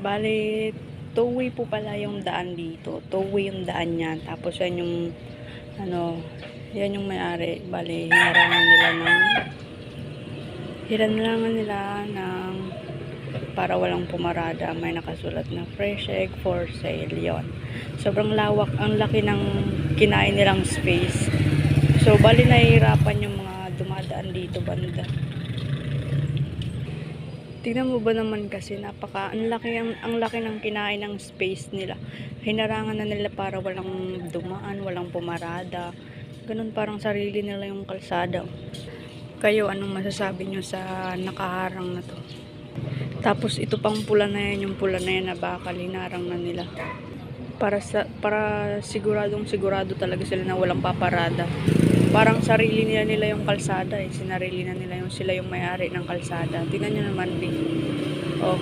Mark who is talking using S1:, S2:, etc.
S1: Bale, two-way po pala yung daan dito. Two-way yung daan niyan. Tapos yan yung, ano, yan yung may-ari. Bale, hinarangan nila ng para walang pumarada. May nakasulat na fresh egg for sale yon. Sobrang lawak, ang laki ng kinain nilang space. So, bali nahihirapan yung mga dumadaan dito banda. Tingnan mo ba naman kasi ang laki ng kinain ng space nila. Hinarangan na nila para walang dumaan, walang pumarada. Ganun parang sarili nila yung kalsada. Kayo, anong masasabi nyo sa nakaharang na to? Tapos ito pang pula na yan, yung pula na yan na bakal, hinarang na nila. Para sigurado talaga sila na walang paparada. Parang sarili nila yung kalsada eh. Sinarili na nila yung sila yung may-ari ng kalsada. Tingnan nyo naman din. Oh.